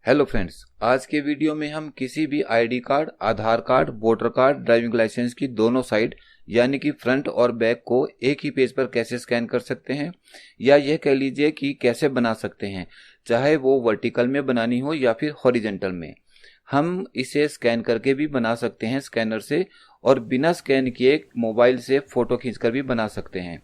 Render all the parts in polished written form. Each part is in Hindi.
हेलो फ्रेंड्स, आज के वीडियो में हम किसी भी ID card, Aadhaar card, voter card, driving licence की दोनों साइड यानी कि फ्रंट और बैक को एक ही पेज पर कैसे स्कैन कर सकते हैं या यह कह लीजिए कि कैसे बना सकते हैं, चाहे वो वर्टिकल में बनानी हो या फिर हॉरिजेंटल में। हम इसे स्कैन करके भी बना सकते हैं स्कैनर से, और बिना स्कैन किए मोबाइल से फोटो खींचकर भी बना सकते हैं।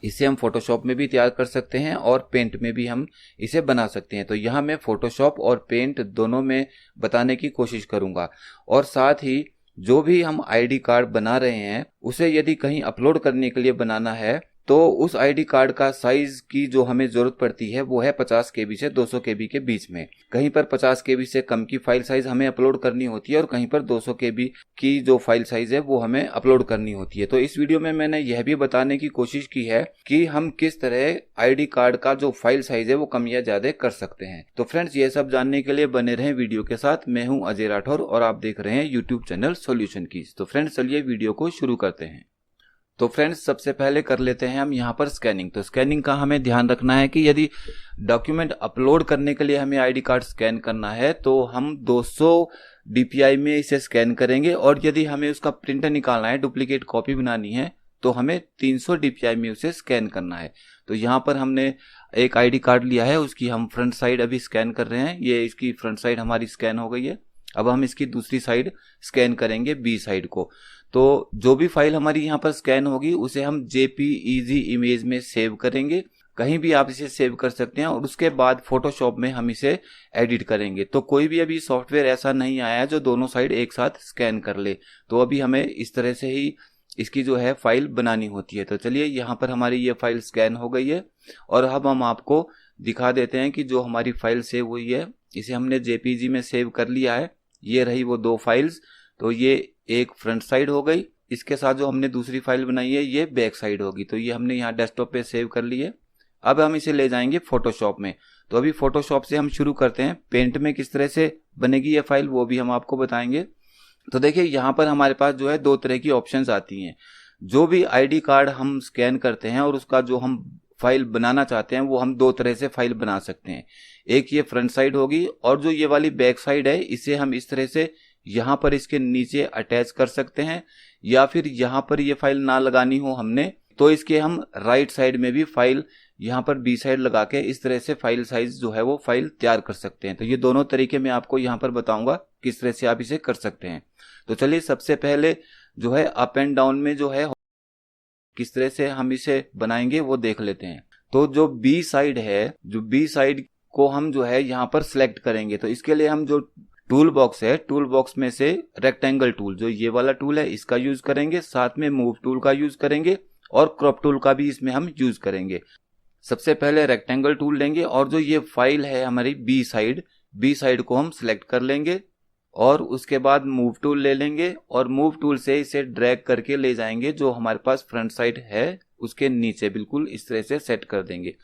इसे हम फोटोशॉप में भी तैयार कर सकते हैं और पेंट में भी हम इसे बना सकते हैं। तो यहाँ मैं फोटोशॉप और पेंट दोनों में बताने की कोशिश करूंगा, और साथ ही जो भी हम आईडी कार्ड बना रहे हैं उसे यदि कहीं अपलोड करने के लिए बनाना है तो उस आईडी कार्ड का साइज की जो हमें जरूरत पड़ती है वो है 50 KB से 200 KB के बीच में। कहीं पर 50 KB से कम की फाइल साइज हमें अपलोड करनी होती है और कहीं पर 200 KB की जो फाइल साइज है वो हमें अपलोड करनी होती है। तो इस वीडियो में मैंने यह भी बताने की कोशिश की है कि हम किस तरह आईडी कार्ड का जो फाइल साइज है वो कम या ज्यादा कर सकते हैं। तो फ्रेंड्स, ये सब जानने के लिए बने रहें वीडियो के साथ। मैं हूं अजय राठौर और आप देख रहे हैं यूट्यूब चैनल सॉल्यूशन कीज। तो फ्रेंड्स, चलिए वीडियो को शुरू करते हैं। तो फ्रेंड्स, सबसे पहले कर लेते हैं हम यहाँ पर स्कैनिंग। तो स्कैनिंग का हमें ध्यान रखना है कि यदि डॉक्यूमेंट अपलोड करने के लिए हमें आईडी कार्ड स्कैन करना है तो हम 200 DPI में इसे स्कैन करेंगे, और यदि हमें उसका प्रिंट निकालना है, डुप्लीकेट कॉपी बनानी है, तो हमें 300 DPI में उसे स्कैन करना है। तो यहाँ पर हमने एक आईडी कार्ड लिया है, उसकी हम फ्रंट साइड अभी स्कैन कर रहे हैं। ये इसकी फ्रंट साइड हमारी स्कैन हो गई है। अब हम इसकी दूसरी साइड स्कैन करेंगे, बी साइड को। तो जो भी फाइल हमारी यहाँ पर स्कैन होगी उसे हम JPEG इमेज में सेव करेंगे। कहीं भी आप इसे सेव कर सकते हैं, और उसके बाद फोटोशॉप में हम इसे एडिट करेंगे। तो कोई भी अभी सॉफ्टवेयर ऐसा नहीं आया है जो दोनों साइड एक साथ स्कैन कर ले। तो अभी हमें इस तरह से ही इसकी जो है फाइल बनानी होती है। तो चलिए, यहाँ पर हमारी ये फाइल स्कैन हो गई है, और अब हम आपको दिखा देते हैं कि जो हमारी फाइल सेव हुई है इसे हमने JPEG में सेव कर लिया है। ये रही वो दो फाइल्स। तो ये एक फ्रंट साइड हो गई, इसके साथ जो हमने दूसरी फाइल बनाई है ये बैक साइड होगी। तो ये हमने यहाँ डेस्कटॉप पे सेव कर ली है। अब हम इसे ले जाएंगे फोटोशॉप में। तो अभी फोटोशॉप से हम शुरू करते हैं। पेंट में किस तरह से बनेगी ये फाइल वो भी हम आपको बताएंगे। तो देखिए, यहाँ पर हमारे पास जो है दो तरह की ऑप्शंस आती हैं। जो भी आईडी कार्ड हम स्कैन करते हैं और उसका जो हम फाइल बनाना चाहते हैं वो हम दो तरह से फाइल बना सकते हैं। एक ये फ्रंट साइड होगी, और जो ये वाली बैक साइड है इसे हम इस तरह से यहाँ पर इसके नीचे अटैच कर सकते हैं, या फिर यहाँ पर ये फाइल ना लगानी हो हमने तो इसके हम राइट साइड में भी फाइल यहाँ पर बी साइड लगा के इस तरह से फाइल साइज जो है वो फाइल तैयार कर सकते हैं। तो ये दोनों तरीके मैं आपको यहाँ पर बताऊंगा किस तरह से आप इसे कर सकते हैं। तो चलिए, सबसे पहले जो है अप एंड डाउन में जो है किस तरह से हम इसे बनाएंगे वो देख लेते हैं। तो जो बी साइड है, जो बी साइड को हम जो है यहाँ पर सिलेक्ट करेंगे। तो इसके लिए हम जो टूल बॉक्स है, टूल बॉक्स में से रेक्टेंगल टूल, जो ये वाला टूल है, इसका यूज करेंगे। साथ में मूव टूल का यूज करेंगे, और क्रॉप टूल का भी इसमें हम यूज करेंगे। सबसे पहले रेक्टेंगल टूल लेंगे, और जो ये फाइल है हमारी बी साइड को हम सिलेक्ट कर लेंगे, और उसके बाद मूव टूल ले लेंगे, और मूव टूल से इसे ड्रैग करके ले जाएंगे जो हमारे पास फ्रंट साइड है उसके नीचे, बिल्कुल इस तरह से सेट कर देंगे।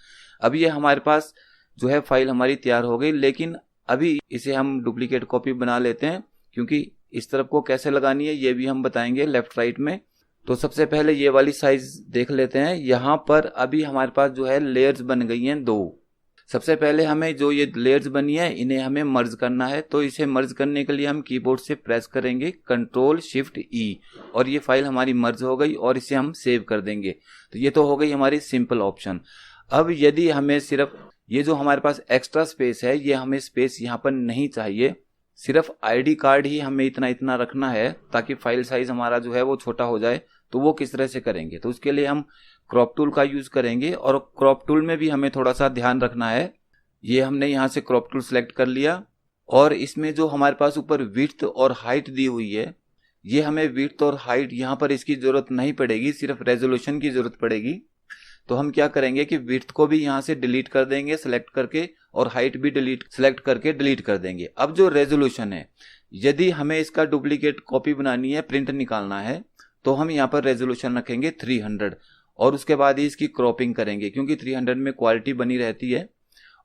अब ये हमारे पास जो है फाइल हमारी तैयार हो गई, लेकिन अभी इसे हम डुप्लीकेट कॉपी बना लेते हैं, क्योंकि इस तरफ को कैसे लगानी है ये भी हम बताएंगे लेफ्ट राइट में। तो सबसे पहले ये वाली साइज देख लेते हैं। यहाँ पर अभी हमारे पास जो है लेयर्स बन गई हैं दो। सबसे पहले हमें जो ये लेयर्स बनी है इन्हें हमें मर्ज करना है। तो इसे मर्ज करने के लिए हम कीबोर्ड से प्रेस करेंगे Ctrl+Shift+E, और ये फाइल हमारी मर्ज हो गई, और इसे हम सेव कर देंगे। तो ये तो हो गई हमारी सिंपल ऑप्शन। अब यदि हमें सिर्फ ये जो हमारे पास एक्स्ट्रा स्पेस है, ये हमें स्पेस यहाँ पर नहीं चाहिए, सिर्फ आईडी कार्ड ही हमें इतना रखना है ताकि फाइल साइज हमारा जो है वो छोटा हो जाए। तो वो किस तरह से करेंगे? तो उसके लिए हम क्रॉप टूल का यूज करेंगे, और क्रॉप टूल में भी हमें थोड़ा सा ध्यान रखना है। ये हमने यहाँ से क्रॉप टूल सेलेक्ट कर लिया, और इसमें जो हमारे पास ऊपर विड्थ और हाइट दी हुई है, ये हमें विड्थ और हाइट यहाँ पर इसकी जरूरत नहीं पड़ेगी, सिर्फ रेजोल्यूशन की जरूरत पड़ेगी। तो हम क्या करेंगे कि विड्थ को भी यहाँ से डिलीट कर देंगे सेलेक्ट करके, और हाइट भी सेलेक्ट करके डिलीट कर देंगे। अब जो रेजोल्यूशन है, यदि हमें इसका डुप्लीकेट कॉपी बनानी है, प्रिंट निकालना है, तो हम यहाँ पर रेजोल्यूशन रखेंगे 300, और उसके बाद ही इसकी क्रॉपिंग करेंगे, क्योंकि 300 में क्वालिटी बनी रहती है।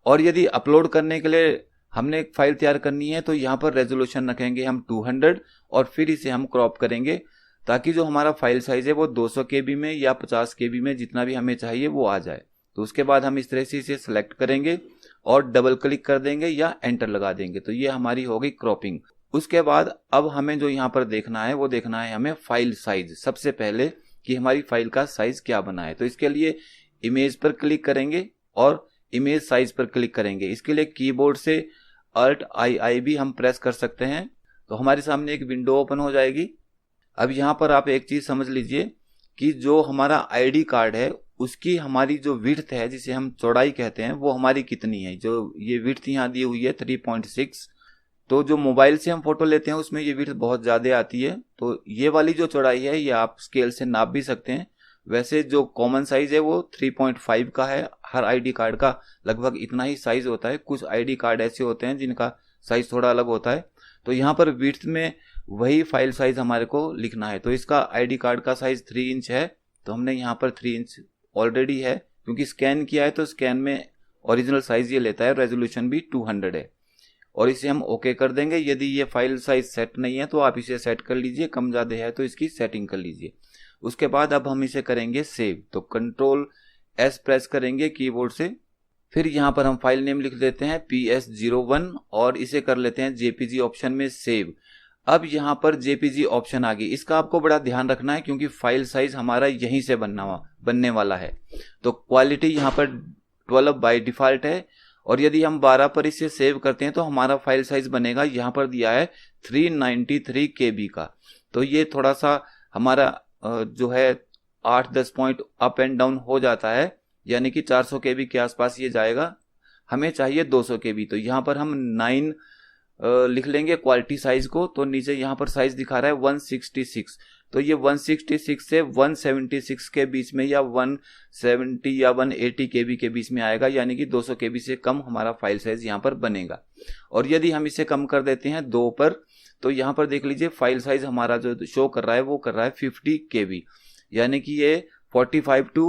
और यदि अपलोड करने के लिए हमने एक फाइल तैयार करनी है तो यहाँ पर रेजोल्यूशन रखेंगे हम 200, और फिर इसे हम क्रॉप करेंगे ताकि जो हमारा फाइल साइज है वो 200 KB में या 50 KB में, जितना भी हमें चाहिए वो आ जाए। तो उसके बाद हम इस तरह से इसे सिलेक्ट करेंगे, और डबल क्लिक कर देंगे या एंटर लगा देंगे। तो ये हमारी हो गई क्रॉपिंग। उसके बाद अब हमें जो यहाँ पर देखना है वो देखना है हमें फाइल साइज, सबसे पहले कि हमारी फाइल का साइज क्या बना है। तो इसके लिए इमेज पर क्लिक करेंगे और इमेज साइज पर क्लिक करेंगे। इसके लिए कीबोर्ड से Alt+I भी हम प्रेस कर सकते हैं। तो हमारे सामने एक विंडो ओपन हो जाएगी। अब यहाँ पर आप एक चीज समझ लीजिए कि जो हमारा आईडी कार्ड है उसकी हमारी जो विड्थ है, जिसे हम चौड़ाई कहते हैं, वो हमारी कितनी है। जो ये विड्थ यहाँ दी हुई है 3.6, तो जो मोबाइल से हम फोटो लेते हैं उसमें ये विड्थ बहुत ज्यादा आती है। तो ये वाली जो चौड़ाई है ये आप स्केल से नाप भी सकते हैं। वैसे जो कॉमन साइज है वो 3.5 का है। हर आईडी कार्ड का लगभग इतना ही साइज होता है। कुछ आईडी कार्ड ऐसे होते हैं जिनका साइज थोड़ा अलग होता है। तो यहाँ पर विड्थ में वही फाइल साइज हमारे को लिखना है। तो इसका आईडी कार्ड का साइज 3 इंच है, तो हमने यहाँ पर 3 इंच ऑलरेडी है, क्योंकि स्कैन किया है तो स्कैन में ओरिजिनल साइज ये लेता है। रेजोल्यूशन भी 200 है और इसे हम ओके कर देंगे। यदि ये फाइल साइज सेट नहीं है तो आप इसे सेट कर लीजिए, कम ज़्यादा है तो इसकी सेटिंग कर लीजिए। उसके बाद अब हम इसे करेंगे सेव। तो Ctrl+S प्रेस करेंगे कीबोर्ड से। फिर यहाँ पर हम फाइल नेम लिख देते हैं PS01 और इसे कर लेते हैं JPG ऑप्शन में सेव। अब यहाँ पर JPG ऑप्शन आ गई। इसका आपको बड़ा ध्यान रखना है क्योंकि फाइल साइज हमारा यहीं से बनने वाला है। तो क्वालिटी यहाँ पर 12 बाय डिफॉल्ट है और यदि हम 12 पर इसे सेव करते हैं तो हमारा फाइल साइज बनेगा, यहाँ पर दिया है 393 KB का। तो ये थोड़ा सा हमारा जो है 8-10 पॉइंट अप एंड डाउन हो जाता है, यानी कि 400 KB के आसपास ये जाएगा। हमें चाहिए 200 KB। तो यहाँ पर हम 9 लिख लेंगे क्वालिटी साइज को। तो नीचे यहाँ पर साइज दिखा रहा है 166। तो ये 166 से 176 के बीच में या 170 या 180 KB के बीच में आएगा, यानी कि 200 KB से कम हमारा फाइल साइज यहाँ पर बनेगा। और यदि हम इसे कम कर देते हैं 2 पर, तो यहाँ पर देख लीजिए फाइल साइज हमारा जो शो कर रहा है वो कर रहा है 50 KB, यानी कि ये 45 to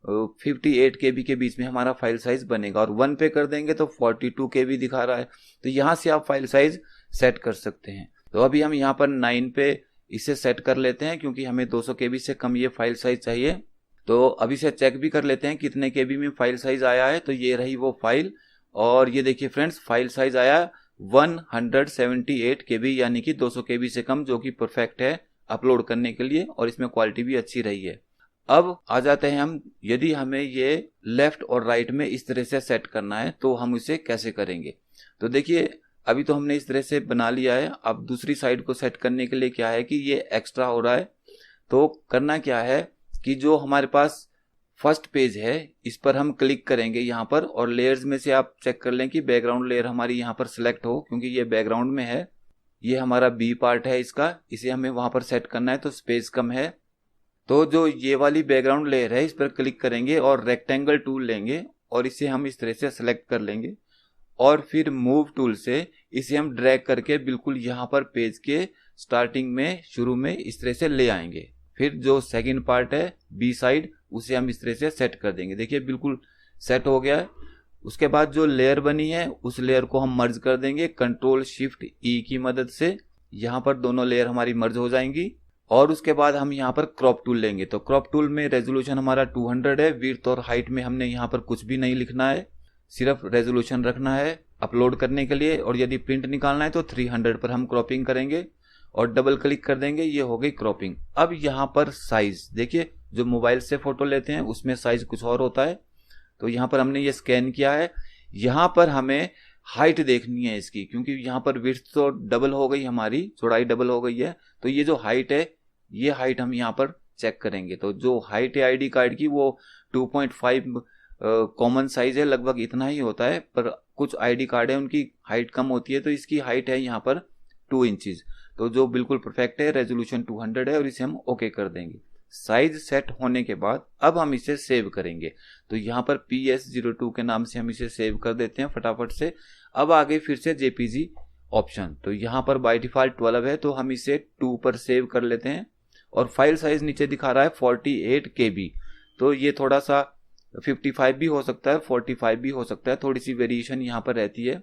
58 KB के बीच में हमारा फाइल साइज बनेगा। और 1 पे कर देंगे तो 42 KB दिखा रहा है। तो यहाँ से आप फाइल साइज सेट कर सकते हैं। तो अभी हम यहाँ पर 9 पे इसे सेट कर लेते हैं क्योंकि हमें 200 KB से कम ये फाइल साइज चाहिए। तो अभी इसे चेक भी कर लेते हैं कितने KB में फाइल साइज आया है। तो ये रही वो फाइल और ये देखिए फ्रेंड्स, फाइल साइज आया 178 KB, यानी कि 200 KB से कम, जो कि परफेक्ट है अपलोड करने के लिए और इसमें क्वालिटी भी अच्छी रही है। अब आ जाते हैं हम, यदि हमें ये लेफ्ट और राइट में इस तरह से सेट करना है तो हम इसे कैसे करेंगे। तो देखिए अभी तो हमने इस तरह से बना लिया है। अब दूसरी साइड को सेट करने के लिए क्या है कि ये एक्स्ट्रा हो रहा है। तो करना क्या है कि जो हमारे पास फर्स्ट पेज है इस पर हम क्लिक करेंगे यहाँ पर, और लेयर्स में से आप चेक कर लें कि बैकग्राउंड लेयर हमारी यहाँ पर सिलेक्ट हो, क्योंकि ये बैकग्राउंड में है। ये हमारा बी पार्ट है इसका, इसे हमें वहां पर सेट करना है तो स्पेस कम है। तो जो ये वाली बैकग्राउंड लेयर है इस पर क्लिक करेंगे और रेक्टेंगल टूल लेंगे और इसे हम इस तरह से सेलेक्ट कर लेंगे और फिर मूव टूल से इसे हम ड्रैग करके बिल्कुल यहाँ पर पेज के स्टार्टिंग में, शुरू में इस तरह से ले आएंगे। फिर जो सेकंड पार्ट है बी साइड, उसे हम इस तरह से सेट कर देंगे। देखिए बिल्कुल सेट हो गया है। उसके बाद जो लेयर बनी है उस लेयर को हम मर्ज कर देंगे Ctrl+Shift+E की मदद से। यहाँ पर दोनों लेयर हमारी मर्ज हो जाएंगी। और उसके बाद हम यहाँ पर क्रॉप टूल लेंगे। तो क्रॉप टूल में रेजोल्यूशन हमारा 200 है। विड्थ और हाइट में हमने यहाँ पर कुछ भी नहीं लिखना है, सिर्फ रेजोल्यूशन रखना है अपलोड करने के लिए। और यदि प्रिंट निकालना है तो 300 पर हम क्रॉपिंग करेंगे और डबल क्लिक कर देंगे। ये हो गई क्रॉपिंग। अब यहाँ पर साइज देखिए, जो मोबाइल से फोटो लेते हैं उसमें साइज कुछ और होता है। तो यहाँ पर हमने ये स्कैन किया है। यहाँ पर हमें हाइट देखनी है इसकी, क्योंकि यहाँ पर विड्थ तो डबल हो गई, हमारी चौड़ाई डबल हो गई है। तो ये जो हाइट है, ये हाइट हम यहाँ पर चेक करेंगे। तो जो हाइट है आईडी कार्ड की वो 2.5 कॉमन साइज है, लगभग इतना ही होता है। पर कुछ आईडी कार्ड है उनकी हाइट कम होती है, तो इसकी हाइट है यहाँ पर 2 इंचेस। तो जो बिल्कुल परफेक्ट है, रेजोल्यूशन 200 है और इसे हम ओके कर देंगे। साइज सेट होने के बाद अब हम इसे सेव करेंगे। तो यहाँ पर PS02 के नाम से हम इसे सेव कर देते हैं फटाफट से। अब आगे फिर से JPG ऑप्शन, तो यहाँ पर बाय डिफॉल्ट 12 है तो हम इसे 2 पर सेव कर लेते हैं। और फाइल साइज नीचे दिखा रहा है 48 KB। तो ये थोड़ा सा 55 भी हो सकता है, 45 भी हो सकता है, थोड़ी सी वेरिएशन यहाँ पर रहती है।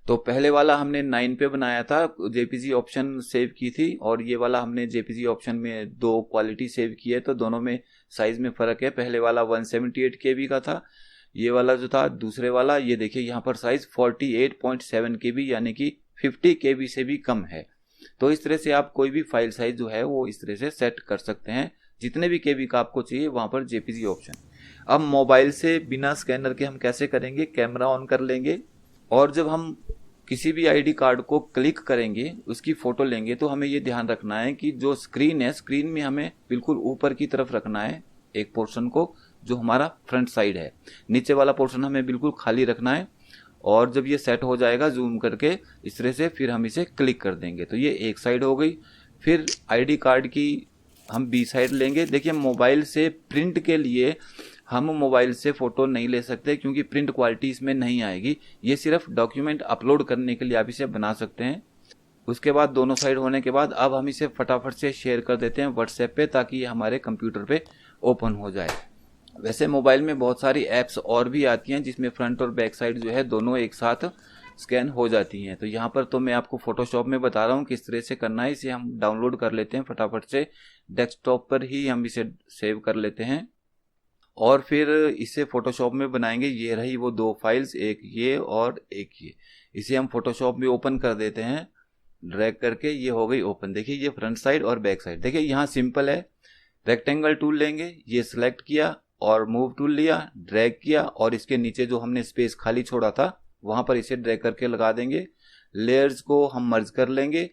तो पहले वाला हमने 9 पे बनाया था, JPG ऑप्शन सेव की थी, और ये वाला हमने JPG ऑप्शन में 2 क्वालिटी सेव की है। तो दोनों में साइज में फर्क है। पहले वाला 178 KB का था, ये वाला जो था दूसरे वाला, ये देखिए यहाँ पर साइज 48.7 KB यानी कि 50 KB से भी कम है। तो इस तरह से आप कोई भी फाइल साइज जो है वो इस तरह से सेट कर सकते हैं, जितने भी KB का आपको चाहिए वहाँ पर JPG ऑप्शन। अब मोबाइल से बिना स्कैनर के हम कैसे करेंगे, कैमरा ऑन कर लेंगे और जब हम किसी भी आईडी कार्ड को क्लिक करेंगे, उसकी फोटो लेंगे, तो हमें ये ध्यान रखना है कि जो स्क्रीन है, स्क्रीन में हमें बिल्कुल ऊपर की तरफ रखना है एक पोर्शन को, जो हमारा फ्रंट साइड है। नीचे वाला पोर्शन हमें बिल्कुल खाली रखना है। और जब ये सेट हो जाएगा जूम करके इस तरह से, फिर हम इसे क्लिक कर देंगे तो ये एक साइड हो गई। फिर आईडी कार्ड की हम बी साइड लेंगे। देखिए मोबाइल से प्रिंट के लिए हम मोबाइल से फ़ोटो नहीं ले सकते क्योंकि प्रिंट क्वालिटी इसमें नहीं आएगी। ये सिर्फ डॉक्यूमेंट अपलोड करने के लिए आप इसे बना सकते हैं। उसके बाद दोनों साइड होने के बाद अब हम इसे फटाफट से शेयर कर देते हैं व्हाट्सएप पे, ताकि ये हमारे कंप्यूटर पे ओपन हो जाए। वैसे मोबाइल में बहुत सारी ऐप्स और भी आती हैं जिसमें फ्रंट और बैक साइड जो है दोनों एक साथ स्कैन हो जाती हैं। तो यहाँ पर तो मैं आपको फोटोशॉप में बता रहा हूँ किस तरह से करना है। इसे हम डाउनलोड कर लेते हैं फटाफट से, डेस्कटॉप पर ही हम इसे सेव कर लेते हैं और फिर इसे फोटोशॉप में बनाएंगे। ये रही वो दो फाइल्स, एक ये और एक ये। इसे हम फोटोशॉप में ओपन कर देते हैं ड्रैग करके, ये हो गई ओपन। देखिए ये फ्रंट साइड और बैक साइड। देखिए यहाँ सिंपल है, रेक्टेंगल टूल लेंगे, ये सिलेक्ट किया और मूव टूल लिया, ड्रैग किया और इसके नीचे जो हमने स्पेस खाली छोड़ा था वहां पर इसे ड्रैग करके लगा देंगे। लेयर्स को हम मर्ज कर लेंगे।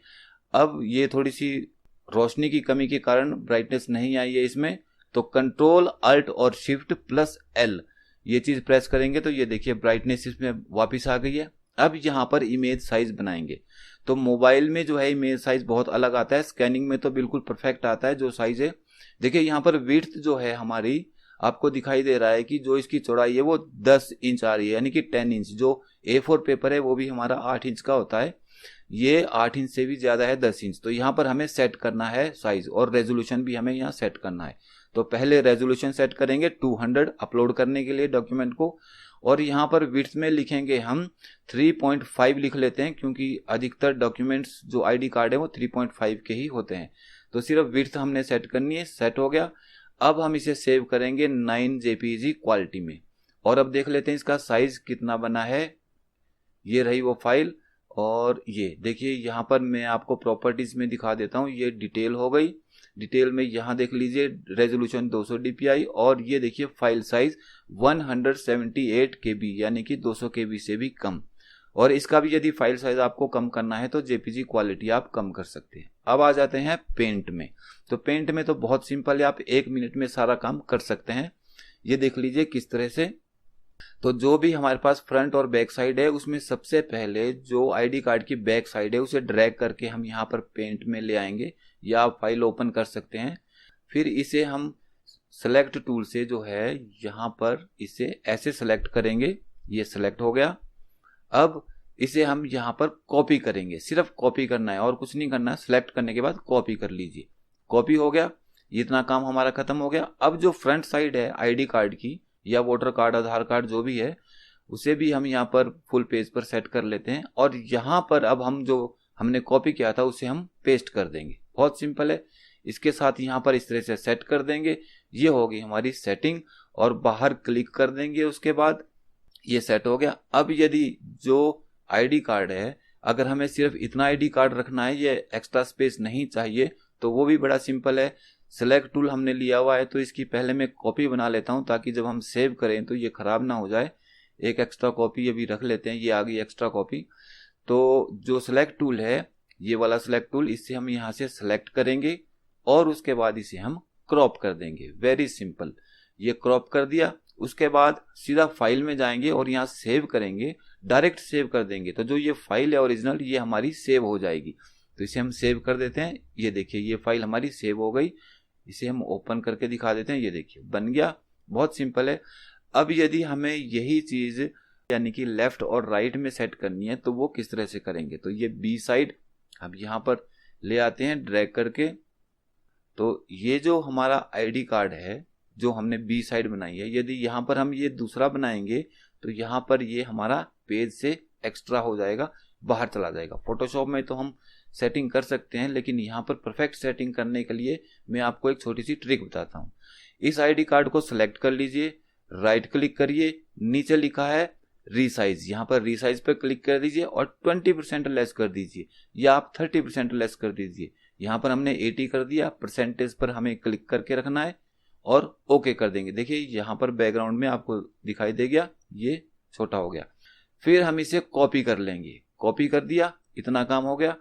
अब ये थोड़ी सी रोशनी की कमी के कारण ब्राइटनेस नहीं आई है इसमें, तो कंट्रोल अल्ट और शिफ्ट प्लस एल ये चीज प्रेस करेंगे तो ये देखिए ब्राइटनेस इसमें वापस आ गई है। अब यहाँ पर इमेज साइज बनाएंगे। तो मोबाइल में जो है इमेज साइज बहुत अलग आता है, स्कैनिंग में तो बिल्कुल परफेक्ट आता है जो साइज है। देखिए यहाँ पर विड्थ जो है हमारी आपको दिखाई दे रहा है कि जो इसकी चौड़ाई है वो 10 इंच आ रही है, यानी कि 10 इंच। जो A4 पेपर है वो भी हमारा 8 इंच का होता है, ये 8 इंच से भी ज्यादा है, 10 इंच। तो यहाँ पर हमें सेट करना है साइज और रेजोल्यूशन भी हमें यहाँ सेट करना है। तो पहले रेजोल्यूशन सेट करेंगे 200 अपलोड करने के लिए डॉक्यूमेंट को, और यहाँ पर विड्थ में लिखेंगे हम 3.5 लिख लेते हैं क्योंकि अधिकतर डॉक्यूमेंट्स जो आईडी कार्ड है वो 3.5 के ही होते हैं। तो सिर्फ विड्थ हमने सेट करनी है, सेट हो गया। अब हम इसे सेव करेंगे 9 JPG क्वालिटी में और अब देख लेते हैं इसका साइज कितना बना है। ये रही वो फाइल और ये देखिए यहाँ पर मैं आपको प्रॉपर्टीज में दिखा देता हूँ। ये डिटेल हो गई, डिटेल में यहाँ देख लीजिए रेजोल्यूशन 200 DPI और ये देखिए फाइल साइज 178 KB यानी कि 200 KB से भी कम। और इसका भी यदि फाइल साइज आपको कम करना है तो JPG क्वालिटी आप कम कर सकते हैं। अब आ जाते हैं पेंट में। तो पेंट में तो बहुत सिंपल है, आप 1 मिनट में सारा काम कर सकते हैं। ये देख लीजिए किस तरह से। तो जो भी हमारे पास फ्रंट और बैक साइड है उसमें सबसे पहले जो आईडी कार्ड की बैक साइड है उसे ड्रैग करके हम यहाँ पर पेंट में ले आएंगे या आप फाइल ओपन कर सकते हैं। फिर इसे हम सेलेक्ट टूल से जो है यहाँ पर इसे ऐसे सेलेक्ट करेंगे, ये सेलेक्ट हो गया। अब इसे हम यहाँ पर कॉपी करेंगे, सिर्फ कॉपी करना है और कुछ नहीं करना है। सिलेक्ट करने के बाद कॉपी कर लीजिए, कॉपी हो गया, इतना काम हमारा खत्म हो गया। अब जो फ्रंट साइड है आईडी कार्ड की या वोटर कार्ड आधार कार्ड जो भी है उसे भी हम यहाँ पर फुल पेज पर सेट कर लेते हैं और यहाँ पर अब हम जो हमने कॉपी किया था उसे हम पेस्ट कर देंगे। बहुत सिंपल है। इसके साथ यहाँ पर इस तरह से सेट कर देंगे। ये होगी हमारी सेटिंग और बाहर क्लिक कर देंगे, उसके बाद ये सेट हो गया। अब यदि जो आईडी कार्ड है, अगर हमें सिर्फ इतना आईडी कार्ड रखना है, ये एक्स्ट्रा स्पेस नहीं चाहिए, तो वो भी बड़ा सिंपल है। सिलेक्ट टूल हमने लिया हुआ है तो इसकी पहले मैं कॉपी बना लेता हूं ताकि जब हम सेव करें तो ये खराब ना हो जाए। एक एक्स्ट्रा कॉपी अभी रख लेते हैं, ये आ गई एक्स्ट्रा कॉपी। तो जो सिलेक्ट टूल है ये वाला सिलेक्ट टूल, इससे हम यहाँ से सिलेक्ट करेंगे और उसके बाद इसे हम क्रॉप कर देंगे। वेरी सिंपल, ये क्रॉप कर दिया। उसके बाद सीधा फाइल में जाएंगे और यहाँ सेव करेंगे, डायरेक्ट सेव कर देंगे। तो जो ये फाइल है ओरिजिनल ये हमारी सेव हो जाएगी। तो इसे हम सेव कर देते हैं। ये देखिए ये फाइल हमारी सेव हो गई। इसे हम ओपन करके दिखा देते हैं, ये देखिए बन गया। बहुत सिंपल है। अब यदि हमें यही चीज यानी कि लेफ्ट और राइट में सेट करनी है तो वो किस तरह से करेंगे। तो ये बी साइड हम यहाँ पर ले आते हैं ड्रैग करके। तो ये जो हमारा आईडी कार्ड है जो हमने बी साइड बनाई है, यदि यहाँ पर हम ये दूसरा बनाएंगे तो यहाँ पर ये हमारा पेज से एक्स्ट्रा हो जाएगा, बाहर चला जाएगा। फोटोशॉप में तो हम सेटिंग कर सकते हैं, लेकिन यहाँ पर परफेक्ट सेटिंग करने के लिए मैं आपको एक छोटी सी ट्रिक बताता हूँ। इस आईडी कार्ड को सिलेक्ट कर लीजिए, राइट क्लिक करिए, नीचे लिखा है रीसाइज, यहाँ पर रीसाइज पर क्लिक कर दीजिए और 20% लेस कर दीजिए या आप 30% लेस कर दीजिए। यहाँ पर हमने 80 कर दिया, परसेंटेज पर हमें क्लिक करके रखना है और ओके कर देंगे। देखिए यहाँ पर बैकग्राउंड में आपको दिखाई दे गया, ये छोटा हो गया। फिर हम इसे कॉपी कर लेंगे, कॉपी कर दिया, इतना काम हो गया।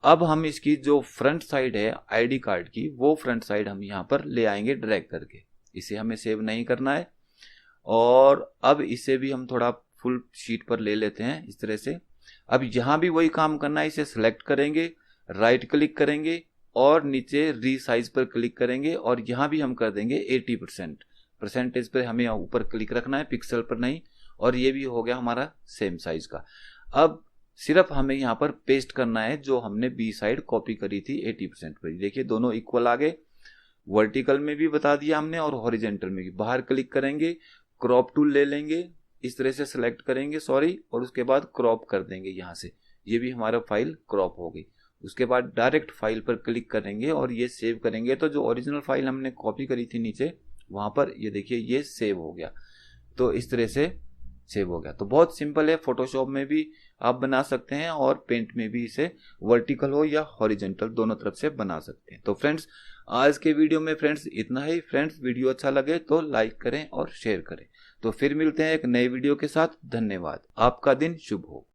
अब हम इसकी जो फ्रंट साइड है आईडी कार्ड की, वो फ्रंट साइड हम यहाँ पर ले आएंगे ड्रैग करके। इसे हमें सेव नहीं करना है और अब इसे भी हम थोड़ा फुल शीट पर ले लेते हैं इस तरह से। अब यहाँ भी वही काम करना है, इसे सेलेक्ट करेंगे, राइट क्लिक करेंगे और नीचे रीसाइज पर क्लिक करेंगे और यहाँ भी हम कर देंगे 80%। परसेंटेज पर हमें ऊपर क्लिक रखना है, पिक्सल पर नहीं। और ये भी हो गया हमारा सेम साइज का। अब सिर्फ हमें यहाँ पर पेस्ट करना है जो हमने बी साइड कॉपी करी थी 80% पर। देखिए दोनों इक्वल आ गए, वर्टिकल में भी बता दिया हमने और हॉरिजेंटल में भी। बाहर क्लिक करेंगे, क्रॉप टूल ले लेंगे, इस तरह से सिलेक्ट करेंगे और उसके बाद क्रॉप कर देंगे यहाँ से। ये भी हमारा फाइल क्रॉप हो गई। उसके बाद डायरेक्ट फाइल पर क्लिक करेंगे और ये सेव करेंगे तो जो ओरिजिनल फाइल हमने कॉपी करी थी नीचे, वहां पर ये देखिए ये सेव हो गया। तो इस तरह से सेव हो गया। तो बहुत सिंपल है, फोटोशॉप में भी आप बना सकते हैं और पेंट में भी इसे वर्टिकल हो या हॉरिजेंटल दोनों तरफ से बना सकते हैं। तो फ्रेंड्स आज के वीडियो में फ्रेंड्स इतना ही। फ्रेंड्स वीडियो अच्छा लगे तो लाइक करें और शेयर करें। तो फिर मिलते हैं एक नए वीडियो के साथ। धन्यवाद। आपका दिन शुभ हो।